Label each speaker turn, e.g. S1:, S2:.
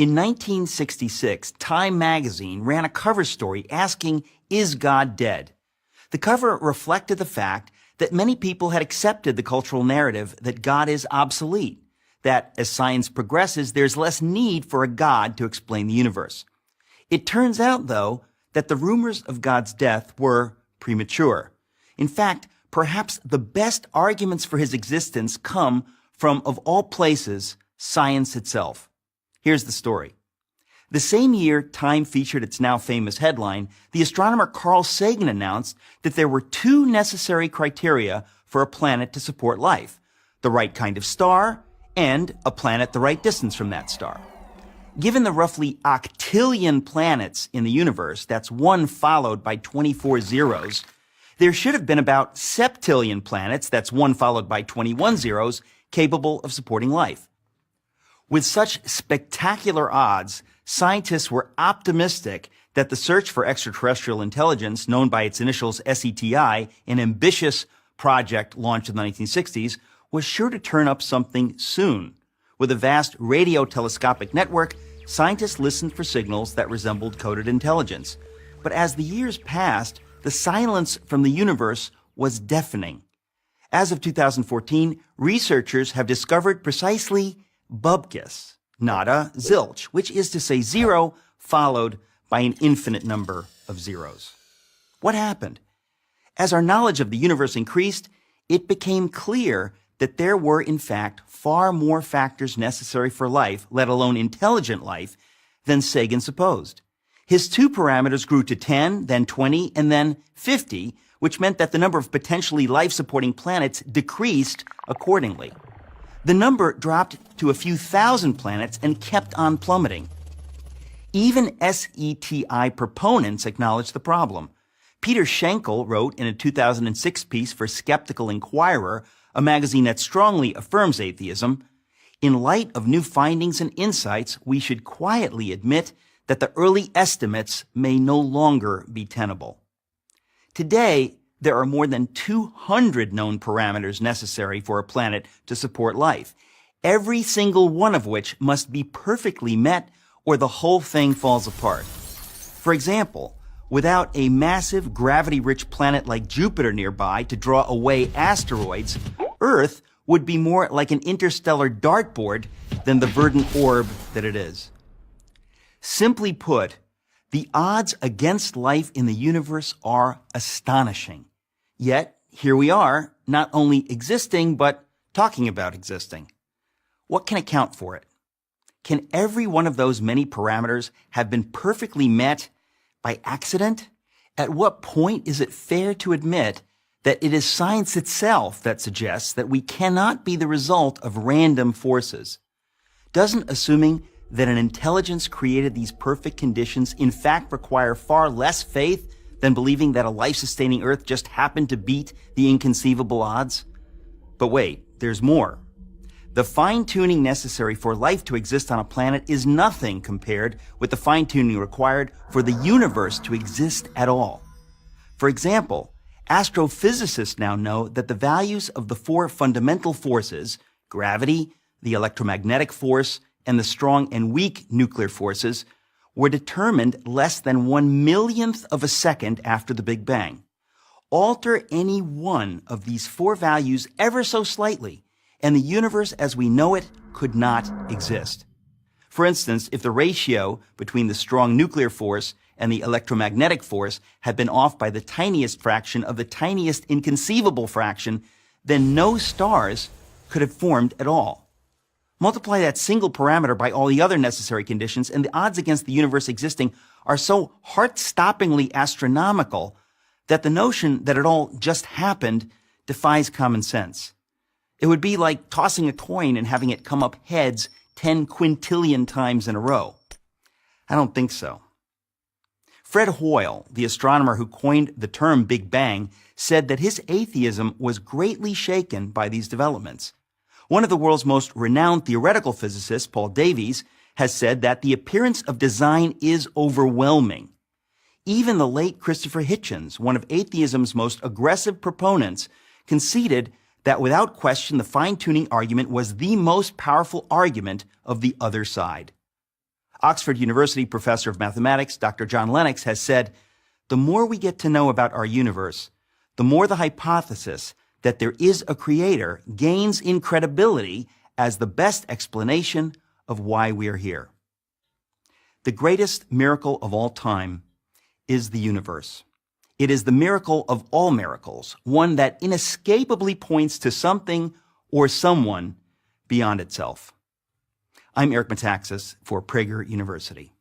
S1: In 1966, Time magazine ran a cover story asking, "Is God dead?" The cover reflected the fact that many people had accepted the cultural narrative that God is obsolete, that as science progresses, there's less need for a God to explain the universe. It turns out, though, that the rumors of God's death were premature. In fact, perhaps the best arguments for his existence come from, of all places, science itself. Here's the story. The same year Time featured its now famous headline, the astronomer Carl Sagan announced that there were two necessary criteria for a planet to support life: the right kind of star and a planet the right distance from that star. Given the roughly octillion planets in the universe, that's one followed by 24 zeros, there should have been about septillion planets, that's one followed by 21 zeros, capable of supporting life. With such spectacular odds, scientists were optimistic that the search for extraterrestrial intelligence, known by its initials SETI, an ambitious project launched in the 1960s, was sure to turn up something soon. With a vast radio telescopic network, scientists listened for signals that resembled coded intelligence. But as the years passed, the silence from the universe was deafening. As of 2014, researchers have discovered precisely bubkis, nada, zilch, which is to say zero followed by an infinite number of zeros. What happened? As our knowledge of the universe increased, it became clear that there were, in fact, far more factors necessary for life, let alone intelligent life, than Sagan supposed. His two parameters grew to 10, then 20, and then 50, which meant that the number of potentially life-supporting planets decreased accordingly. The number dropped to a few thousand planets and kept on plummeting. Even SETI proponents acknowledged the problem. Peter Schenkel wrote in a 2006 piece for Skeptical Inquirer, a magazine that strongly affirms atheism, "In light of new findings and insights, we should quietly admit that the early estimates may no longer be tenable." Today, there are more than 200 known parameters necessary for a planet to support life, every single one of which must be perfectly met or the whole thing falls apart. For example, without a massive gravity-rich planet like Jupiter nearby to draw away asteroids, Earth would be more like an interstellar dartboard than the verdant orb that it is. Simply put, the odds against life in the universe are astonishing. Yet, here we are, not only existing, but talking about existing. What can account for it? Can every one of those many parameters have been perfectly met by accident? At what point is it fair to admit that it is science itself that suggests that we cannot be the result of random forces? Doesn't assuming that an intelligence created these perfect conditions in fact require far less faith than believing that a life-sustaining Earth just happened to beat the inconceivable odds? But wait, there's more. The fine-tuning necessary for life to exist on a planet is nothing compared with the fine-tuning required for the universe to exist at all. For example, astrophysicists now know that the values of the four fundamental forces, gravity, the electromagnetic force, and the strong and weak nuclear forces, were determined less than 1/1,000,000th of a second after the Big Bang. Alter any one of these four values ever so slightly, and the universe as we know it could not exist. For instance, if the ratio between the strong nuclear force and the electromagnetic force had been off by the tiniest fraction of the tiniest inconceivable fraction, then no stars could have formed at all. Multiply that single parameter by all the other necessary conditions, and the odds against the universe existing are so heart-stoppingly astronomical that the notion that it all just happened defies common sense. It would be like tossing a coin and having it come up heads 10 quintillion times in a row. I don't think so. Fred Hoyle, the astronomer who coined the term Big Bang, said that his atheism was greatly shaken by these developments. One of the world's most renowned theoretical physicists, Paul Davies, has said that the appearance of design is overwhelming. Even the late Christopher Hitchens, one of atheism's most aggressive proponents, conceded that without question the fine-tuning argument was the most powerful argument of the other side. Oxford University professor of mathematics, Dr. John Lennox, has said, the more we get to know about our universe, the more the hypothesis that there is a creator gains in credibility as the best explanation of why we are here. The greatest miracle of all time is the universe. It is the miracle of all miracles, one that inescapably points to something or someone beyond itself. I'm Eric Metaxas for Prager University.